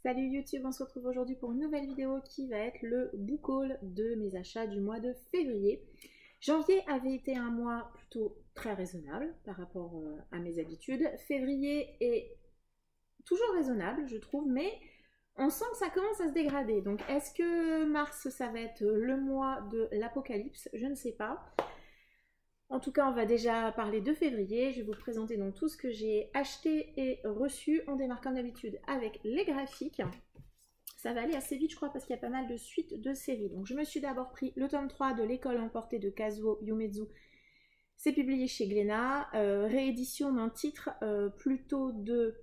Salut YouTube, on se retrouve aujourd'hui pour une nouvelle vidéo qui va être le book haul de mes achats du mois de février. Janvier avait été un mois plutôt très raisonnable par rapport à mes habitudes. Février est toujours raisonnable, je trouve, mais on sent que ça commence à se dégrader. Donc est-ce que mars, ça va être le mois de l'apocalypse? Je ne sais pas. En tout cas, on va déjà parler de février. Je vais vous présenter donc tout ce que j'ai acheté et reçu. On démarre comme d'habitude avec les graphiques. Ça va aller assez vite, je crois, parce qu'il y a pas mal de suites de séries. Donc, je me suis d'abord pris le tome 3 de L'école emportée de Kazuo Umezu. C'est publié chez Glénat. Réédition d'un titre plutôt de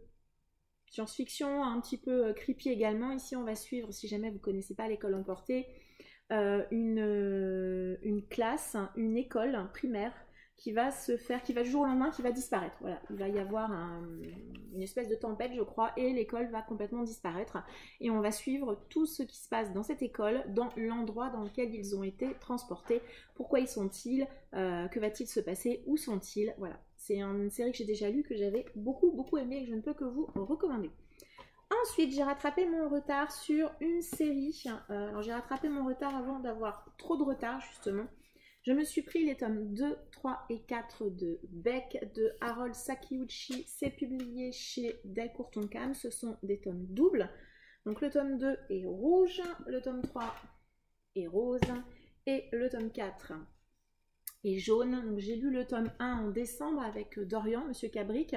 science-fiction, un petit peu creepy également. Ici, on va suivre, si jamais vous ne connaissez pas L'école emportée, une classe, une école primaire qui va se faire, qui va du jour au lendemain, qui va disparaître. Voilà, il va y avoir une espèce de tempête, je crois, et l'école va complètement disparaître. Et on va suivre tout ce qui se passe dans cette école, dans l'endroit dans lequel ils ont été transportés. Pourquoi y sont-ils? Que va-t-il se passer? Où sont-ils? Voilà, c'est une série que j'ai déjà lue, que j'avais beaucoup aimé et que je ne peux que vous recommander. Ensuite, j'ai rattrapé mon retard sur une série. Alors, j'ai rattrapé mon retard avant d'avoir trop de retard, justement. Je me suis pris les tomes 2, 3 et 4 de Beck de Harold Sakiuchi. C'est publié chez Delcourt Tonkam. Ce sont des tomes doubles. Donc, le tome 2 est rouge, le tome 3 est rose et le tome 4 est jaune. Donc, j'ai lu le tome 1 en décembre avec Dorian, Monsieur Cabric.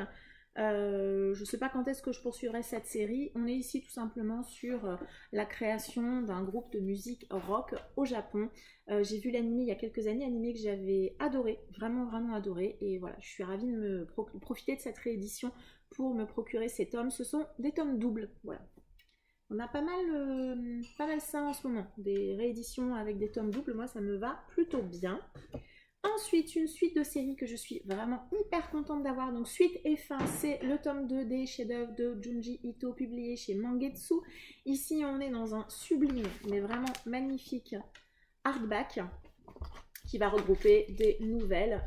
Je ne sais pas quand est-ce que je poursuivrai cette série. On est ici tout simplement sur la création d'un groupe de musique rock au Japon. J'ai vu l'anime il y a quelques années, animé que j'avais adoré, vraiment adoré. Et voilà, je suis ravie de me profiter de cette réédition pour me procurer ces tomes. Ce sont des tomes doubles, voilà. On a pas mal ça en ce moment, des rééditions avec des tomes doubles. Moi, ça me va plutôt bien. Ensuite, une suite de séries que je suis vraiment hyper contente d'avoir. Donc, suite et fin, c'est le tome 2 des chefs-d'œuvre de Junji Ito, publié chez Mangetsu. Ici, on est dans un sublime, mais vraiment magnifique hardback qui va regrouper des nouvelles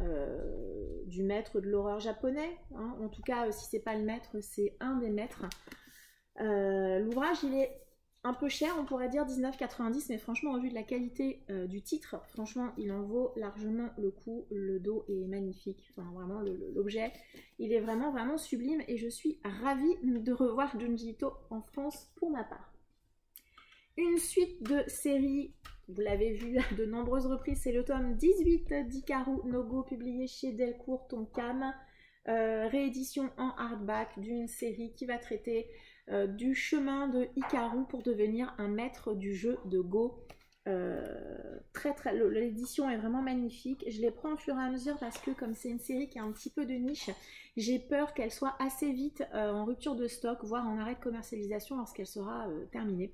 du maître de l'horreur japonais. Hein. En tout cas, si c'est pas le maître, c'est un des maîtres. L'ouvrage, il est un peu cher, on pourrait dire 19,90, mais franchement, au vu de la qualité du titre, franchement, il en vaut largement le coup. Le dos est magnifique, enfin vraiment, l'objet, il est vraiment sublime et je suis ravie de revoir Junji Ito en France pour ma part. Une suite de séries, vous l'avez vu à de nombreuses reprises, c'est le tome 18 d'Hikaru no Go, publié chez Delcourt Tonkam. Réédition en hardback d'une série qui va traiter du chemin de Hikaru pour devenir un maître du jeu de Go. L'édition est vraiment magnifique. Je les prends au fur et à mesure parce que comme c'est une série qui a un petit peu de niche, j'ai peur qu'elle soit assez vite en rupture de stock, voire en arrêt de commercialisation lorsqu'elle sera terminée.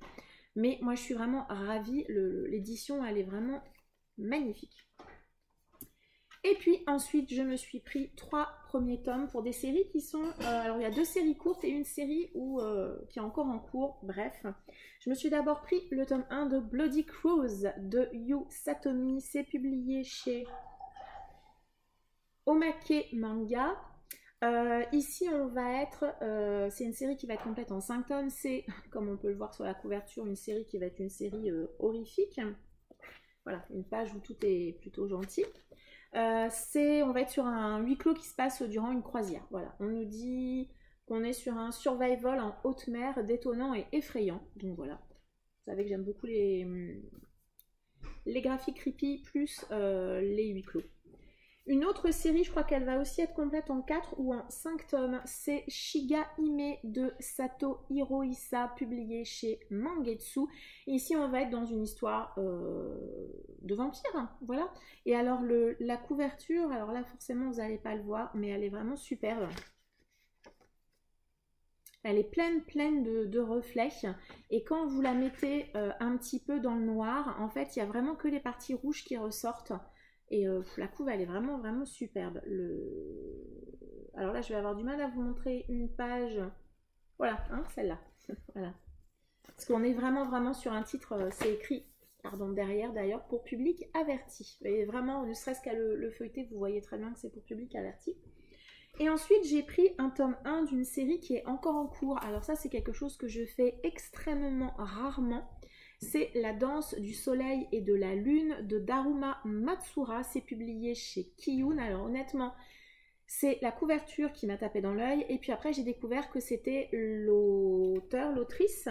Mais moi je suis vraiment ravie, l'édition elle est vraiment magnifique. Et puis ensuite, je me suis pris 3 premiers tomes pour des séries qui sont... alors, il y a 2 séries courtes et une série qui est encore en cours. Bref, je me suis d'abord pris le tome 1 de Bloody Cruise de Yu Satomi. C'est publié chez Omake Manga. Ici, on va être... c'est une série qui va être complète en 5 tomes. C'est, comme on peut le voir sur la couverture, une série qui va être une série horrifique. Voilà, une page où tout est plutôt gentil. On va être sur un huis clos qui se passe durant une croisière. Voilà, on nous dit qu'on est sur un survival en haute mer détonnant et effrayant. Donc voilà, vous savez que j'aime beaucoup les graphiques creepy plus les huis clos. Une autre série, je crois qu'elle va aussi être complète en 4 ou en 5 tomes, c'est Shiga Hime de Sato Hirohisa, publié chez Mangetsu. Ici, on va être dans une histoire de vampire, hein, voilà. Et alors, la couverture, alors là, forcément, vous n'allez pas le voir, mais elle est vraiment superbe. Elle est pleine de reflets. Et quand vous la mettez un petit peu dans le noir, en fait, il n'y a vraiment que les parties rouges qui ressortent. Et la couve, elle est vraiment superbe. Alors là, je vais avoir du mal à vous montrer une page. Voilà, hein, celle-là. Voilà. Parce qu'on est vraiment sur un titre, c'est écrit, pardon, derrière d'ailleurs, pour public averti. Et vraiment, ne serait-ce qu'à le feuilleter, vous voyez très bien que c'est pour public averti. Et ensuite, j'ai pris un tome 1 d'une série qui est encore en cours. Alors ça, c'est quelque chose que je fais extrêmement rarement. C'est La danse du soleil et de la lune de Daruma Matsura. C'est publié chez Kiyun. Alors honnêtement, c'est la couverture qui m'a tapé dans l'œil. Et puis après, j'ai découvert que c'était l'auteur, l'autrice.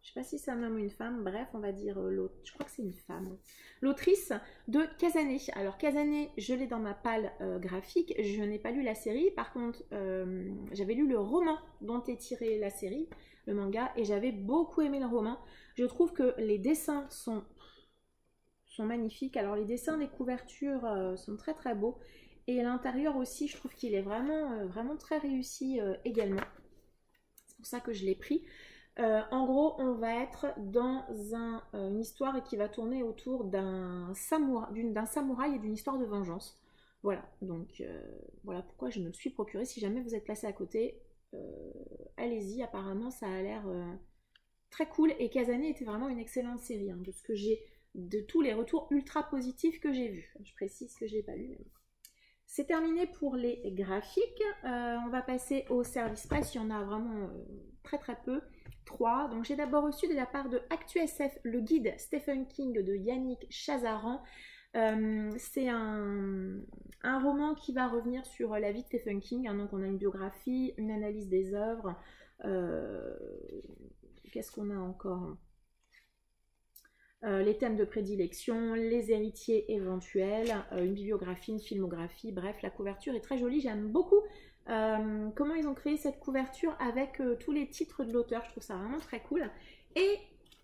Je sais pas si c'est un homme ou une femme, bref, on va dire l'autre. Je crois que c'est une femme. L'autrice de Kazane. Alors Kazane, je l'ai dans ma palle graphique. Je n'ai pas lu la série. Par contre, j'avais lu le roman dont est tirée la série, le manga, et j'avais beaucoup aimé le roman. Je trouve que les dessins sont magnifiques. Alors les dessins des couvertures sont très très beaux. Et l'intérieur aussi, je trouve qu'il est vraiment très réussi également. C'est pour ça que je l'ai pris. En gros, on va être dans une histoire qui va tourner autour d'un samouraï et d'une histoire de vengeance. Voilà, donc voilà pourquoi je me le suis procuré. Si jamais vous êtes placé à côté, allez-y, apparemment ça a l'air très cool. Et Kazane était vraiment une excellente série, hein, de ce que de tous les retours ultra positifs que j'ai vus. Je précise que je ne l'ai pas lu, mais bon. C'est terminé pour les graphiques. On va passer au service presse. Il y en a vraiment très très peu. 3. Donc j'ai d'abord reçu de la part de ActuSF le guide Stephen King de Yannick Chazaran. C'est un roman qui va revenir sur la vie de Stephen King. Hein. Donc on a une biographie, une analyse des œuvres. Qu'est-ce qu'on a encore ? Les thèmes de prédilection, les héritiers éventuels, une bibliographie, une filmographie, bref, la couverture est très jolie, j'aime beaucoup comment ils ont créé cette couverture avec tous les titres de l'auteur, je trouve ça vraiment très cool. Et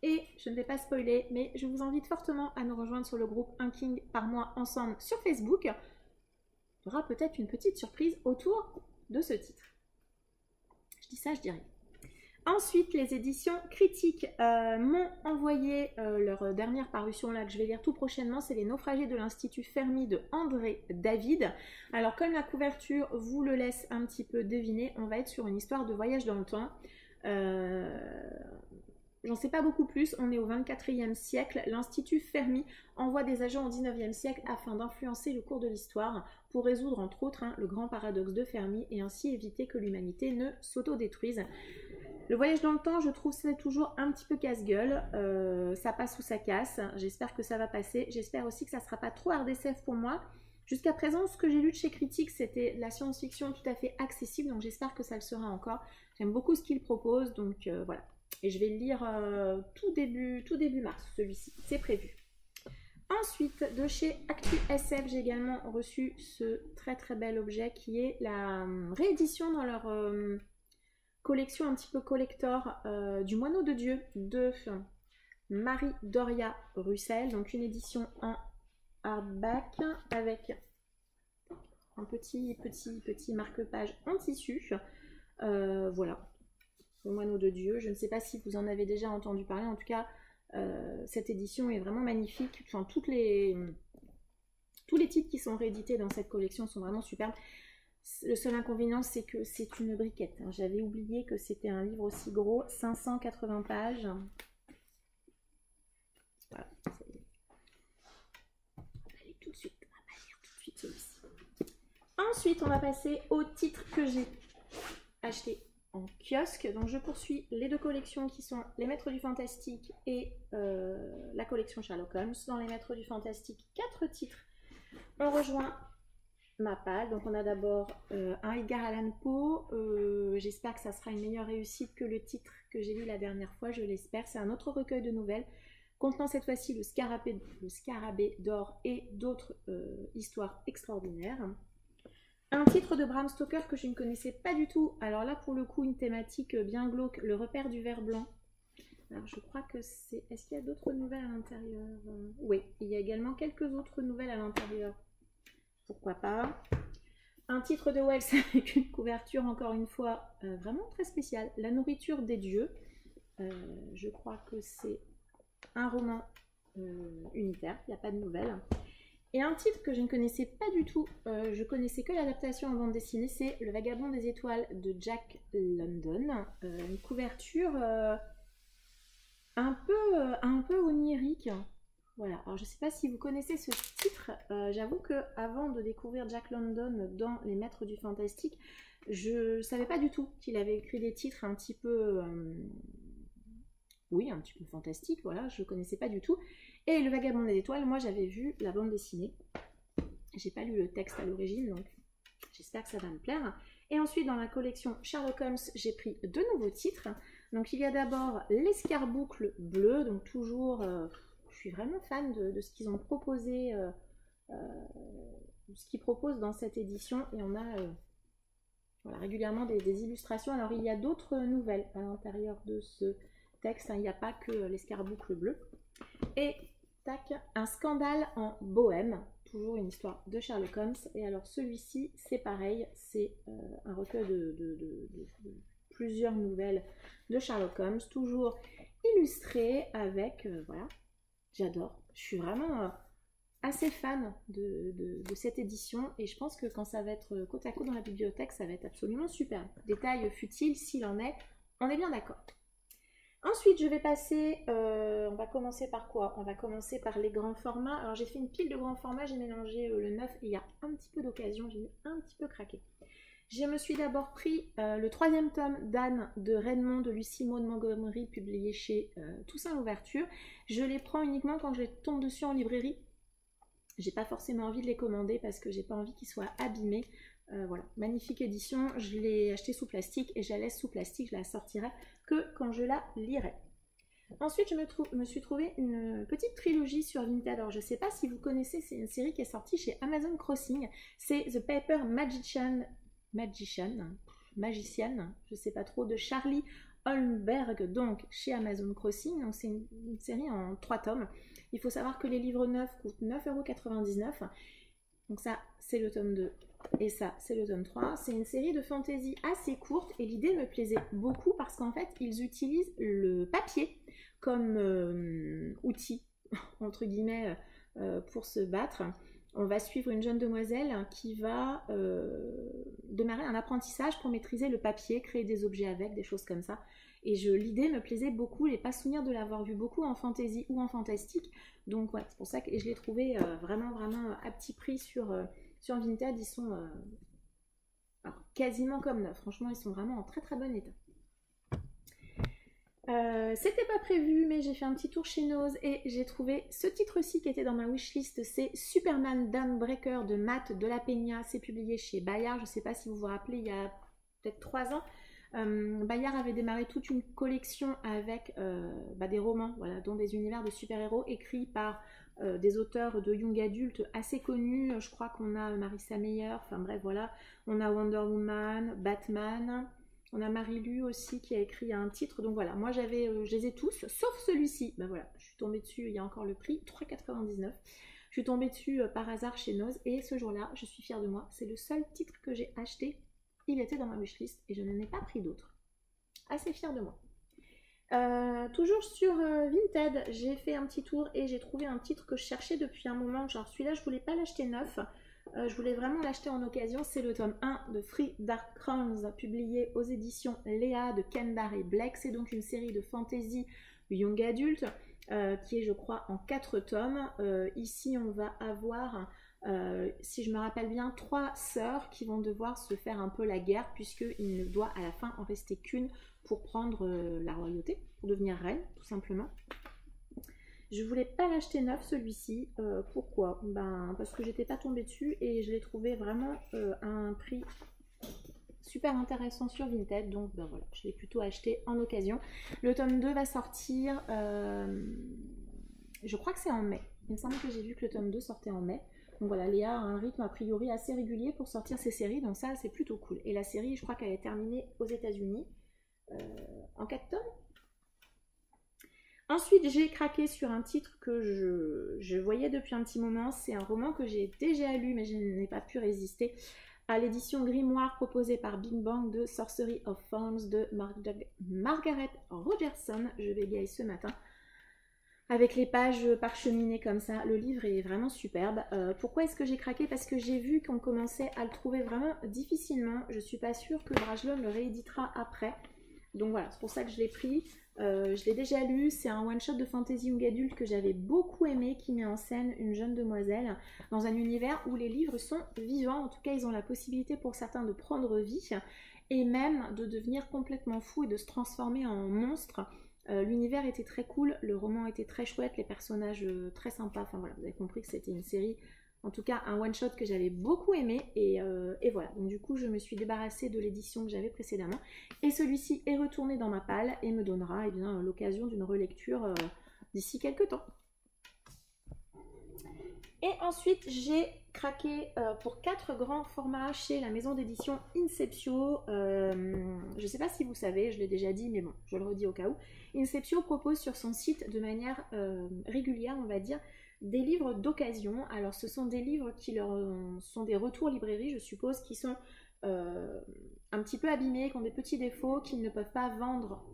je ne vais pas spoiler, mais je vous invite fortement à nous rejoindre sur le groupe Un King par mois ensemble sur Facebook. Il y aura peut-être une petite surprise autour de ce titre. Je dis ça, je dis rien. Ensuite, les éditions critiques m'ont envoyé leur dernière parution là que je vais lire tout prochainement, c'est Les naufragés de l'Institut Fermi de André David. Alors comme la couverture vous le laisse un petit peu deviner, on va être sur une histoire de voyage dans le temps. J'en sais pas beaucoup plus, on est au 24e siècle. L'Institut Fermi envoie des agents au 19e siècle afin d'influencer le cours de l'histoire pour résoudre entre autres le grand paradoxe de Fermi et ainsi éviter que l'humanité ne s'autodétruise. Le voyage dans le temps, je trouve c'est toujours un petit peu casse-gueule, ça passe ou ça casse, j'espère que ça va passer, j'espère aussi que ça ne sera pas trop hard SF pour moi. Jusqu'à présent, ce que j'ai lu de chez Critique, c'était la science-fiction tout à fait accessible, donc j'espère que ça le sera encore. J'aime beaucoup ce qu'il propose, donc voilà. Et je vais le lire tout début mars, celui-ci, c'est prévu. Ensuite, de chez ActuSF, j'ai également reçu ce très très bel objet qui est la réédition dans leur collection un petit peu collector du Moineau de Dieu de Marie-Doria Russell, donc une édition en hardback avec un petit marque-page en tissu. Voilà, le Moineau de Dieu. Je ne sais pas si vous en avez déjà entendu parler, en tout cas cette édition est vraiment magnifique. Enfin, tous les titres qui sont réédités dans cette collection sont vraiment superbes. Le seul inconvénient, c'est que c'est une briquette. J'avais oublié que c'était un livre aussi gros, 580 pages. Voilà, ça y est. Allez, tout de suite, on va pas lire tout de suite celui-ci. Ensuite, on va passer au titre que j'ai acheté en kiosque. Donc, je poursuis les deux collections qui sont Les Maîtres du Fantastique et la collection Sherlock Holmes. Dans Les Maîtres du Fantastique, 4 titres. On rejoint ma palle. Donc on a d'abord un Edgar Allan Poe, j'espère que ça sera une meilleure réussite que le titre que j'ai lu la dernière fois, je l'espère. C'est un autre recueil de nouvelles contenant cette fois-ci le scarabée d'or et d'autres histoires extraordinaires. Un titre de Bram Stoker que je ne connaissais pas du tout, alors là pour le coup une thématique bien glauque, Le Repère du Ver Blanc. Alors je crois que c'est... Est-ce qu'il y a d'autres nouvelles à l'intérieur? Oui, il y a également quelques autres nouvelles à l'intérieur. Pourquoi pas. Un titre de Wells avec une couverture encore une fois vraiment très spéciale. La nourriture des dieux. Je crois que c'est un roman unitaire, il n'y a pas de nouvelles. Et un titre que je ne connaissais pas du tout, je connaissais que l'adaptation en bande dessinée, c'est Le Vagabond des étoiles de Jack London. Une couverture un peu onirique. Voilà, alors je ne sais pas si vous connaissez ce titre, j'avoue que avant de découvrir Jack London dans Les Maîtres du Fantastique, je ne savais pas du tout qu'il avait écrit des titres un petit peu, oui, un petit peu fantastique, voilà, je ne connaissais pas du tout. Et Le Vagabond des Étoiles, moi j'avais vu la bande dessinée, j'ai pas lu le texte à l'origine, donc j'espère que ça va me plaire. Et ensuite dans la collection Sherlock Holmes, j'ai pris 2 nouveaux titres. Donc il y a d'abord L'Escarboucle Bleu, donc toujours... je suis vraiment fan de ce qu'ils ont proposé, ce qu'ils proposent dans cette édition. Et on a voilà, régulièrement des illustrations. Alors il y a d'autres nouvelles à l'intérieur de ce texte. Hein. Il n'y a pas que l'escarboucle bleu. Et tac, Un scandale en Bohème. Toujours une histoire de Sherlock Holmes. Et alors celui-ci, c'est pareil. C'est un recueil de plusieurs nouvelles de Sherlock Holmes. Toujours illustré avec... voilà. J'adore. Je suis vraiment assez fan de cette édition et je pense que quand ça va être côte à côte dans la bibliothèque, ça va être absolument super. Détail futile, s'il en est, on est bien d'accord. Ensuite, je vais passer, on va commencer par quoi? On va commencer par les grands formats. Alors, j'ai fait une pile de grands formats, j'ai mélangé le neuf et il y a un petit peu d'occasion, j'ai un petit peu craqué. Je me suis d'abord pris le 3e tome d'Anne de Redmond de Lucie Maud Montgomery, publié chez Toussaint Louverture. Je les prends uniquement quand je les tombe dessus en librairie. J'ai pas forcément envie de les commander parce que j'ai pas envie qu'ils soient abîmés. Voilà, magnifique édition. Je l'ai acheté sous plastique et je la laisse sous plastique. Je la sortirai que quand je la lirai. Ensuite, je me suis trouvé une petite trilogie sur Vinted. Alors, je ne sais pas si vous connaissez, c'est une série qui est sortie chez Amazon Crossing. C'est The Paper Magician, je sais pas trop, de Charlie Holmberg, donc chez Amazon Crossing. Donc c'est une série en 3 tomes. Il faut savoir que les livres neufs coûtent 9,99 €. Donc ça, c'est le tome 2 et ça, c'est le tome 3. C'est une série de fantasy assez courte et l'idée me plaisait beaucoup parce qu'en fait, ils utilisent le papier comme outil, entre guillemets, pour se battre. On va suivre une jeune demoiselle qui va démarrer un apprentissage pour maîtriser le papier, créer des objets avec, des choses comme ça. Et l'idée me plaisait beaucoup, j'ai pas souvenir de l'avoir vu beaucoup en fantasy ou en fantastique. Donc ouais, c'est pour ça que je l'ai trouvé vraiment à petit prix sur Vinted. Ils sont alors, quasiment comme neufs. Franchement, ils sont vraiment en très très bon état. C'était pas prévu, mais j'ai fait un petit tour chez Nose et j'ai trouvé ce titre-ci qui était dans ma wishlist. C'est Superman Dawnbreaker de Matt de la Peña. C'est publié chez Bayard. Je sais pas si vous vous rappelez, il y a peut-être 3 ans. Bayard avait démarré toute une collection avec des romans, voilà, dont des univers de super-héros écrits par des auteurs de young adultes assez connus. Je crois qu'on a Marissa Meyer, enfin bref, voilà. On a Wonder Woman, Batman. On a Marie-Lu aussi qui a écrit un titre. Donc voilà, moi je les ai tous, sauf celui-ci. Ben voilà, je suis tombée dessus, il y a encore le prix, 3,99 €. Je suis tombée dessus par hasard chez Nose et ce jour-là, je suis fière de moi. C'est le seul titre que j'ai acheté. Il était dans ma wishlist et je n'en ai pas pris d'autres. Assez fière de moi. Toujours sur Vinted, j'ai fait un petit tour et j'ai trouvé un titre que je cherchais depuis un moment. Genre celui-là, je voulais pas l'acheter neuf. Je voulais vraiment l'acheter en occasion. C'est le tome 1 de Free Dark Crowns, publié aux éditions Léa de Kendar et Blake. C'est donc une série de fantasy young adulte qui est, je crois, en 4 tomes. Ici, on va avoir, si je me rappelle bien, 3 sœurs qui vont devoir se faire un peu la guerre, puisqu'il ne doit à la fin en rester qu'une pour prendre la royauté, pour devenir reine, tout simplement. Je voulais pas l'acheter neuf celui-ci. Pourquoi? Parce que j'étais pas tombée dessus et je l'ai trouvé vraiment à un prix super intéressant sur Vinted. Donc voilà, je l'ai plutôt acheté en occasion. Le tome 2 va sortir, je crois que c'est en mai. Il me semble que j'ai vu que le tome 2 sortait en mai. Donc voilà, Léa a un rythme a priori assez régulier pour sortir ses séries. Donc ça, c'est plutôt cool. Et la série, je crois qu'elle est terminée aux États-Unis en 4 tomes. Ensuite, j'ai craqué sur un titre que je voyais depuis un petit moment. C'est un roman que j'ai déjà lu, mais je n'ai pas pu résister à l'édition Grimoire proposée par Big Bang de Sorcery of Thorns de Margaret Rogerson. Je bégaye ce matin. Avec les pages parcheminées comme ça, le livre est vraiment superbe. Pourquoi est-ce que j'ai craqué? Parce que j'ai vu qu'on commençait à le trouver vraiment difficilement. Je suis pas sûre que Brajlon le rééditera après. Donc voilà, c'est pour ça que je l'ai pris. Je l'ai déjà lu, c'est un one-shot de fantasy young adulte que j'avais beaucoup aimé, qui met en scène une jeune demoiselle dans un univers où les livres sont vivants. En tout cas, ils ont la possibilité pour certains de prendre vie et même de devenir complètement fou et de se transformer en monstre. L'univers était très cool, le roman était très chouette, les personnages très sympas. Enfin voilà, vous avez compris que c'était une série, en tout cas un one-shot que j'avais beaucoup aimé. Et voilà, donc du coup je me suis débarrassée de l'édition que j'avais précédemment. Et celui-ci est retourné dans ma palle et me donnera eh bien, l'occasion d'une relecture d'ici quelques temps. Et ensuite, j'ai craqué pour 4 grands formats chez la maison d'édition Inceptio. Je ne sais pas si vous savez, je l'ai déjà dit, mais bon, je le redis au cas où. Inceptio propose sur son site de manière régulière, on va dire, des livres d'occasion. Alors, ce sont des livres qui leur sont des retours librairie, je suppose, qui sont un petit peu abîmés, qui ont des petits défauts, qu'ils ne peuvent pas vendre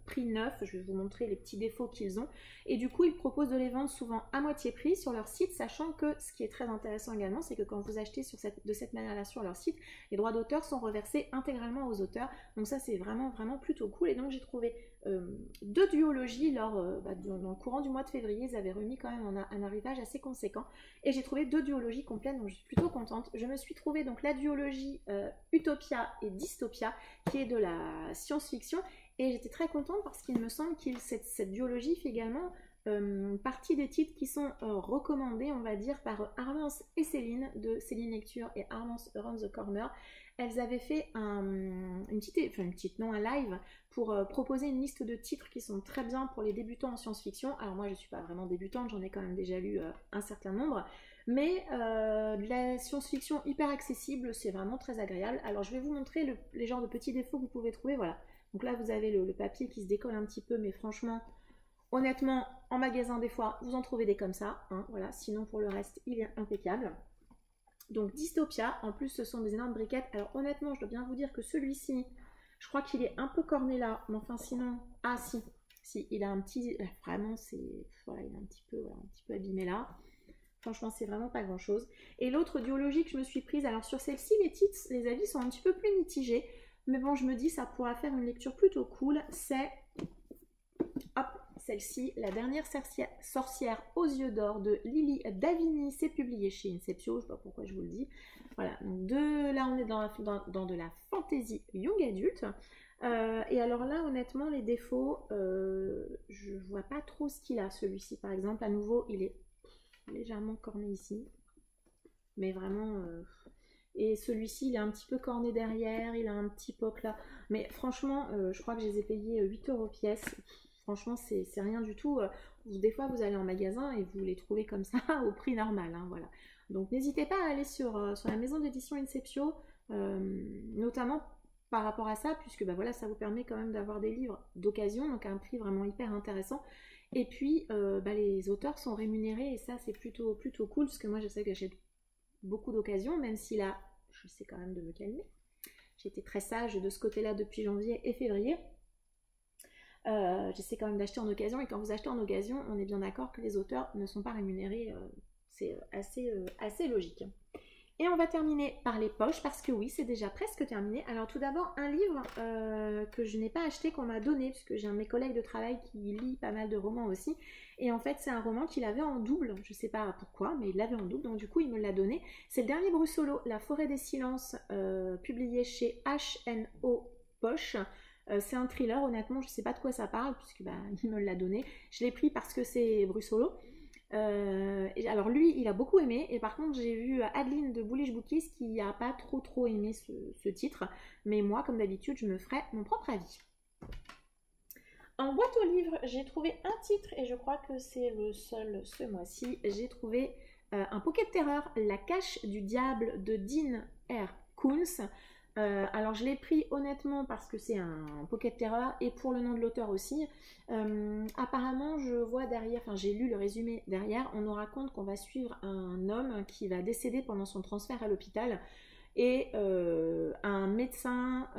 prix neuf. Je vais vous montrer les petits défauts qu'ils ont. Et du coup, ils proposent de les vendre souvent à moitié prix sur leur site, sachant que ce qui est très intéressant également, c'est que quand vous achetez de cette manière-là sur leur site, les droits d'auteur sont reversés intégralement aux auteurs. Donc ça, c'est vraiment plutôt cool. Et donc, j'ai trouvé 2 duologies dans le courant du mois de février. Ils avaient remis quand même un arrivage assez conséquent. Et j'ai trouvé 2 duologies complètes, donc je suis plutôt contente. Je me suis trouvé donc la duologie Utopia et Dystopia, qui est de la science-fiction. Et j'étais très contente parce qu'il me semble que cette duologie fait également partie des titres qui sont recommandés, on va dire, par Armance et Céline, de Céline Lecture et Armance Around the Corner. Elles avaient fait un live pour proposer une liste de titres qui sont très bien pour les débutants en science-fiction. Alors moi, je ne suis pas vraiment débutante, j'en ai quand même déjà lu un certain nombre. Mais de la science-fiction hyper accessible, c'est vraiment très agréable. Alors je vais vous montrer les genres de petits défauts que vous pouvez trouver. Voilà. Donc là, vous avez le papier qui se décolle un petit peu, mais franchement, honnêtement, en magasin, des fois, vous en trouvez des comme ça. Hein, voilà. Sinon, pour le reste, il est impeccable. Donc Dystopia, en plus, ce sont des énormes briquettes. Alors honnêtement, je dois bien vous dire que celui-ci, je crois qu'il est un peu corné là. Mais enfin, sinon... Ah si, il a un petit... Vraiment, c'est... Voilà, il est un petit peu abîmé là. Franchement, c'est vraiment pas grand chose. Et l'autre duologie que je me suis prise, alors sur celle-ci, les titres, les avis sont un petit peu plus mitigés. Mais bon, je me dis, ça pourra faire une lecture plutôt cool. C'est, hop, celle-ci, La dernière sorcière aux yeux d'or de Lily Davini. C'est publié chez Inceptio, je ne sais pas pourquoi je vous le dis. Voilà, donc là, on est dans de la fantasy young adulte. Et alors là, honnêtement, les défauts, je vois pas trop ce qu'il a, celui-ci. Par exemple, à nouveau, il est légèrement corné ici, mais vraiment et celui-ci il est un petit peu corné derrière, il a un petit poc là, mais franchement je crois que je les ai payés 8 € pièce. Franchement c'est rien du tout. Des fois vous allez en magasin et vous les trouvez comme ça au prix normal, hein, voilà. Donc n'hésitez pas à aller sur la maison d'édition Inceptio, notamment par rapport à ça, puisque bah, voilà, ça vous permet quand même d'avoir des livres d'occasion, donc à un prix vraiment hyper intéressant. Et puis, les auteurs sont rémunérés et ça, c'est plutôt cool parce que moi, je sais que j'achète beaucoup d'occasions, même si là, j'essaie quand même de me calmer. J'ai été très sage de ce côté-là depuis janvier et février. J'essaie quand même d'acheter en occasion et quand vous achetez en occasion, on est bien d'accord que les auteurs ne sont pas rémunérés. C'est assez logique. Et on va terminer par les poches parce que oui, c'est déjà presque terminé. Alors tout d'abord, un livre que je n'ai pas acheté, qu'on m'a donné, puisque j'ai un de mes collègues de travail qui lit pas mal de romans aussi. Et en fait, c'est un roman qu'il avait en double, je ne sais pas pourquoi, mais il l'avait en double, donc du coup, il me l'a donné. C'est le dernier Brussolo, La forêt des silences, publié chez HNO Poche. C'est un thriller, honnêtement, je ne sais pas de quoi ça parle, puisque il me l'a donné. Je l'ai pris parce que c'est Brussolo. Alors lui il a beaucoup aimé et par contre j'ai vu Adeline de Bullish Bookies qui n'a pas trop aimé ce titre, mais moi comme d'habitude je me ferai mon propre avis. En boîte aux livres j'ai trouvé un titre et je crois que c'est le seul ce mois-ci. J'ai trouvé un Pocket Terror, La cache du diable de Dean R. Koontz. Alors je l'ai pris honnêtement parce que c'est un Pocket Terror et pour le nom de l'auteur aussi. Apparemment je vois derrière, enfin j'ai lu le résumé derrière, on nous raconte qu'on va suivre un homme qui va décéder pendant son transfert à l'hôpital et un médecin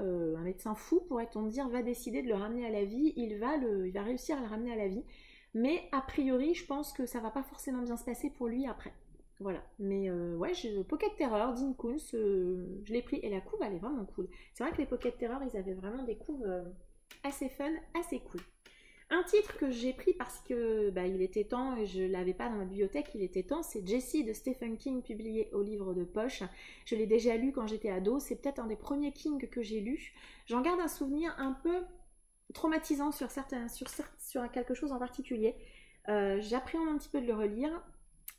fou pourrait-on dire va décider de le ramener à la vie. Il va réussir à le ramener à la vie, mais a priori je pense que ça va pas forcément bien se passer pour lui après. Voilà, mais ouais, Pocket Terror, Dean Koontz, je l'ai pris et la couve elle est vraiment cool. C'est vrai que les Pocket Terror ils avaient vraiment des couves assez fun, assez cool. Un titre que j'ai pris parce que il était temps et je ne l'avais pas dans ma bibliothèque, il était temps, c'est Jessie de Stephen King, publié au livre de poche. Je l'ai déjà lu quand j'étais ado, c'est peut-être un des premiers King que j'ai lu. J'en garde un souvenir un peu traumatisant sur quelque chose en particulier. J'appréhende un petit peu de le relire.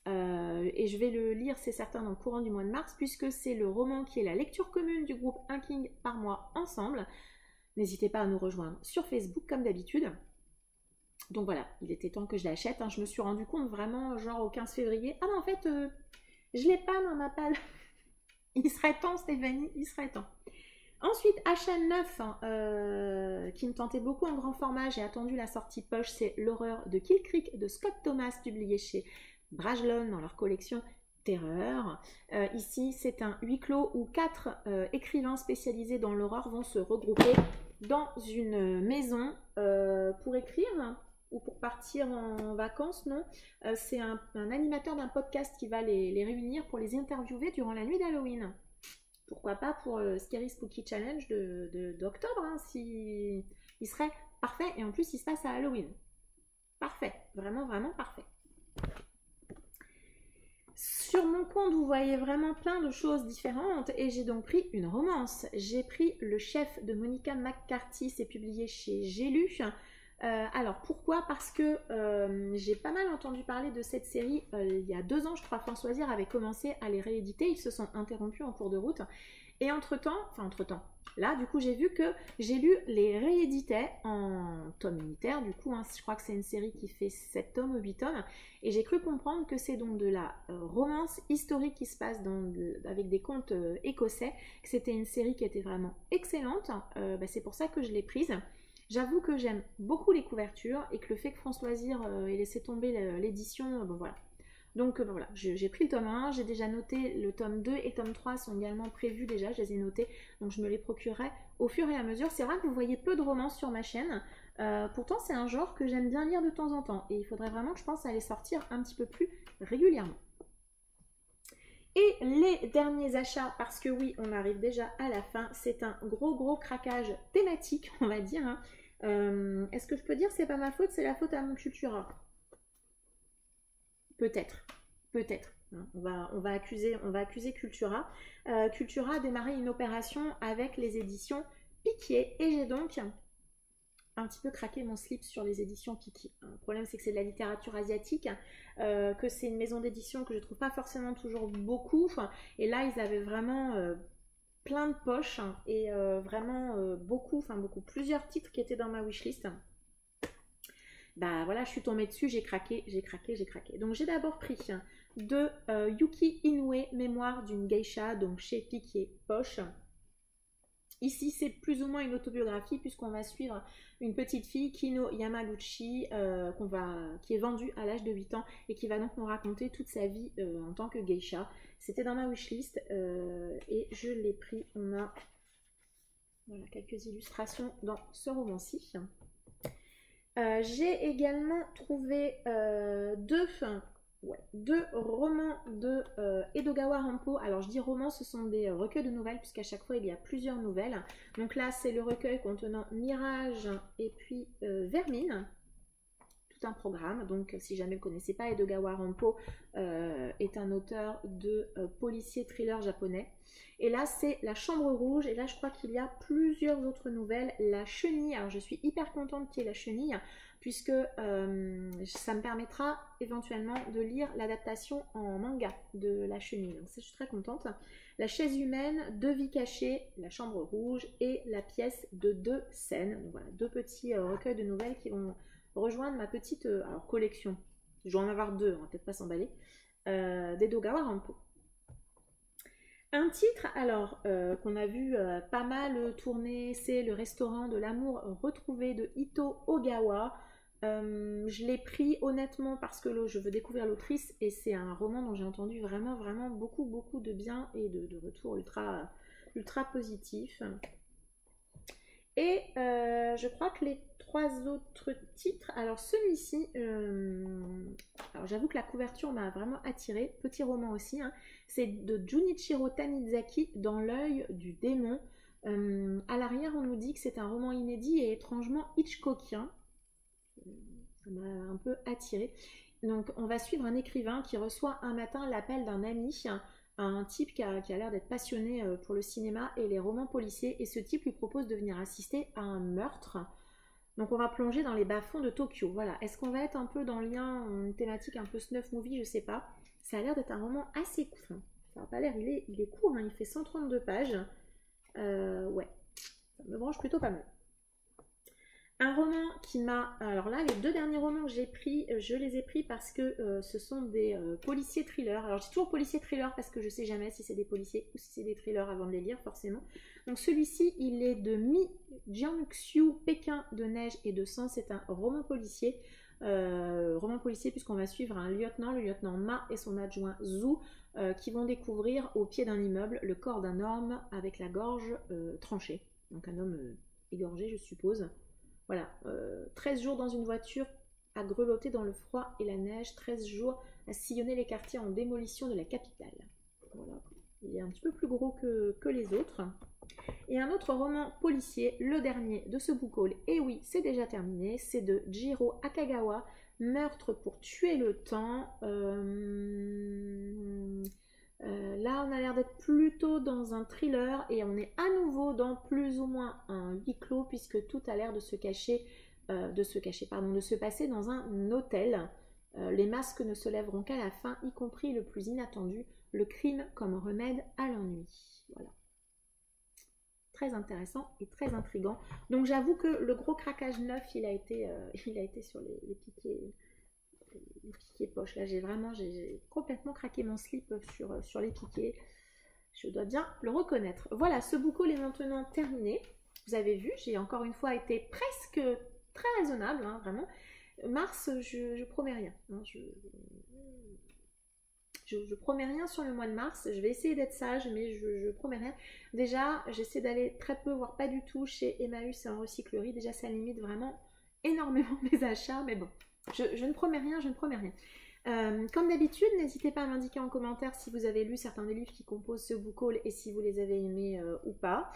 Et je vais le lire, c'est certain, dans le courant du mois de mars, puisque c'est le roman qui est la lecture commune du groupe Un King par mois ensemble. N'hésitez pas à nous rejoindre sur Facebook comme d'habitude. Donc voilà, il était temps que je l'achète. Hein. Je me suis rendu compte vraiment, genre au 15 février. Ah non, en fait, je l'ai pas dans ma palle. Il serait temps, Stéphanie, il serait temps. Ensuite, achat neuf, qui me tentait beaucoup en grand format, j'ai attendu la sortie poche, c'est L'horreur de Kill Creek de Scott Thomas, publié chez Brajlon dans leur collection Terreur. Ici, c'est un huis clos où 4 écrivains spécialisés dans l'horreur vont se regrouper dans une maison pour écrire ou pour partir en vacances, non. C'est un animateur d'un podcast qui va les réunir pour les interviewer durant la nuit d'Halloween. Pourquoi pas pour le Scary Spooky Challenge d'octobre, hein, si il serait parfait. Et en plus, il se passe à Halloween. Parfait, vraiment, vraiment parfait. Sur mon compte, vous voyez vraiment plein de choses différentes et j'ai donc pris une romance. J'ai pris Le Chef de Monica McCarthy, c'est publié chez J'ai lu. Alors pourquoi? Parce que j'ai pas mal entendu parler de cette série il y a 2 ans, je crois. Françoisire avait commencé à les rééditer, ils se sont interrompus en cours de route. Et entre-temps, là du coup j'ai vu que J'ai lu les rééditait en tomes unitaires, du coup je crois que c'est une série qui fait 7 tomes ou 8 tomes, et j'ai cru comprendre que c'est donc de la romance historique qui se passe avec des contes écossais, que c'était une série qui était vraiment excellente. C'est pour ça que je l'ai prise. J'avoue que j'aime beaucoup les couvertures et que le fait que Françoisire ait laissé tomber l'édition, voilà. Donc voilà, j'ai pris le tome 1, j'ai déjà noté le tome 2 et tome 3 sont également prévus déjà, je les ai notés, donc je me les procurerai au fur et à mesure. C'est vrai que vous voyez peu de romances sur ma chaîne, pourtant c'est un genre que j'aime bien lire de temps en temps et il faudrait vraiment que je pense à les sortir un petit peu plus régulièrement. Et les derniers achats, parce que oui, on arrive déjà à la fin, c'est un gros craquage thématique, on va dire. Hein. Est-ce que je peux dire c'est pas ma faute, c'est la faute à mon Cultura? Peut-être. Hein. On va accuser Cultura. Cultura a démarré une opération avec les éditions Piquier et j'ai donc un petit peu craqué mon slip sur les éditions Piquier. Le problème c'est que c'est de la littérature asiatique, que c'est une maison d'édition que je trouve pas forcément toujours beaucoup. Et là ils avaient vraiment plein de poches et vraiment beaucoup, plusieurs titres qui étaient dans ma wishlist. Voilà, je suis tombée dessus, j'ai craqué. Donc j'ai d'abord pris de Yuki Inoue, Mémoire d'une geisha, donc chez Piquier Poche. Ici, c'est plus ou moins une autobiographie puisqu'on va suivre une petite fille, Kino Yamaguchi, qui est vendue à l'âge de 8 ans et qui va donc nous raconter toute sa vie en tant que geisha. C'était dans ma wishlist et je l'ai pris. On a quelques illustrations dans ce roman-ci. J'ai également trouvé deux romans de Edogawa Rampo. Alors je dis romans, ce sont des recueils de nouvelles puisqu'à chaque fois il y a plusieurs nouvelles. Donc là c'est le recueil contenant Mirage et puis Vermine. Tout un programme. Donc si jamais vous ne connaissez pas, Edogawa Rampo est un auteur de policier thriller japonais. Et là c'est La Chambre Rouge et là je crois qu'il y a plusieurs autres nouvelles. La Chenille, alors je suis hyper contente qu'il y ait La Chenille puisque ça me permettra éventuellement de lire l'adaptation en manga de La Chenille. Donc ça, je suis très contente. La Chaise Humaine, 2 Vies Cachées, La Chambre Rouge et La Pièce de 2 Scènes. Donc voilà, 2 petits recueils de nouvelles qui vont rejoindre ma petite collection. Je vais en avoir 2, on va peut-être pas s'emballer, d'Edogawa Rampo. Un titre, alors, qu'on a vu pas mal tourner, c'est Le Restaurant de l'amour retrouvé de Ito Ogawa. Je l'ai pris honnêtement parce que je veux découvrir l'autrice et c'est un roman dont j'ai entendu vraiment beaucoup de bien et de retours ultra positifs. Et je crois que les 3 autres titres, alors celui-ci, alors j'avoue que la couverture m'a vraiment attirée, petit roman aussi, hein, c'est de Junichiro Tanizaki, Dans l'œil du démon. À l'arrière, on nous dit que c'est un roman inédit et étrangement Hitchcockien. Ça m'a un peu attiré. Donc, on va suivre un écrivain qui reçoit un matin l'appel d'un ami, un type qui a l'air d'être passionné pour le cinéma et les romans policiers. Et ce type lui propose de venir assister à un meurtre. Donc, on va plonger dans les bas-fonds de Tokyo. Voilà. Est-ce qu'on va être un peu dans le lien, une thématique un peu snuff movie? Je sais pas. Ça a l'air d'être un roman assez court. Ça n'a pas l'air, il est court, hein, il fait 132 pages. Ouais, ça me branche plutôt pas mal. Un roman qui m'a... Alors là, les 2 derniers romans que j'ai pris, je les ai pris parce que ce sont des policiers thrillers. Alors, je dis toujours policiers thrillers parce que je sais jamais si c'est des policiers ou si c'est des thrillers avant de les lire, forcément. Donc, celui-ci, il est de Mi Jiangxiu, Pékin de neige et de sang. C'est un roman policier. Roman policier puisqu'on va suivre un lieutenant, le lieutenant Ma et son adjoint Zhu, qui vont découvrir au pied d'un immeuble le corps d'un homme avec la gorge tranchée. Donc, un homme égorgé, je suppose. Voilà, 13 jours dans une voiture à grelotter dans le froid et la neige, 13 jours à sillonner les quartiers en démolition de la capitale. Voilà, il est un petit peu plus gros que les autres. Et un autre roman policier, le dernier de ce book haul, et oui, c'est déjà terminé, c'est de Jiro Akagawa, Meurtre pour tuer le temps. Là, on a l'air d'être plutôt dans un thriller et on est à nouveau dans plus ou moins un huis clos puisque tout a l'air de se passer dans un hôtel. Les masques ne se lèveront qu'à la fin, y compris le plus inattendu, le crime comme remède à l'ennui. Voilà. Très intéressant et très intriguant. Donc j'avoue que le gros craquage neuf, il a été sur les piquets. Les piquets poche. Là, j'ai complètement craqué mon slip sur les piquets. Je dois bien le reconnaître. Voilà, ce book haul est maintenant terminé. Vous avez vu, j'ai encore une fois été presque très raisonnable, hein, vraiment. Mars, je promets rien. Hein, je promets rien sur le mois de mars. Je vais essayer d'être sage, mais je promets rien. Déjà, j'essaie d'aller très peu, voire pas du tout, chez Emmaüs et en recyclerie. Déjà, ça limite vraiment énormément mes achats, mais bon. Je ne promets rien, je ne promets rien. Comme d'habitude, n'hésitez pas à m'indiquer en commentaire si vous avez lu certains des livres qui composent ce book haul et si vous les avez aimés ou pas.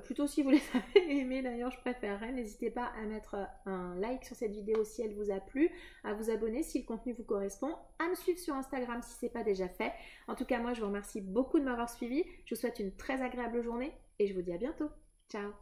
Plutôt si vous les avez aimés d'ailleurs, je préférerais. N'hésitez pas à mettre un like sur cette vidéo si elle vous a plu, à vous abonner si le contenu vous correspond, à me suivre sur Instagram si ce n'est pas déjà fait. En tout cas, moi je vous remercie beaucoup de m'avoir suivi. Je vous souhaite une très agréable journée et je vous dis à bientôt. Ciao!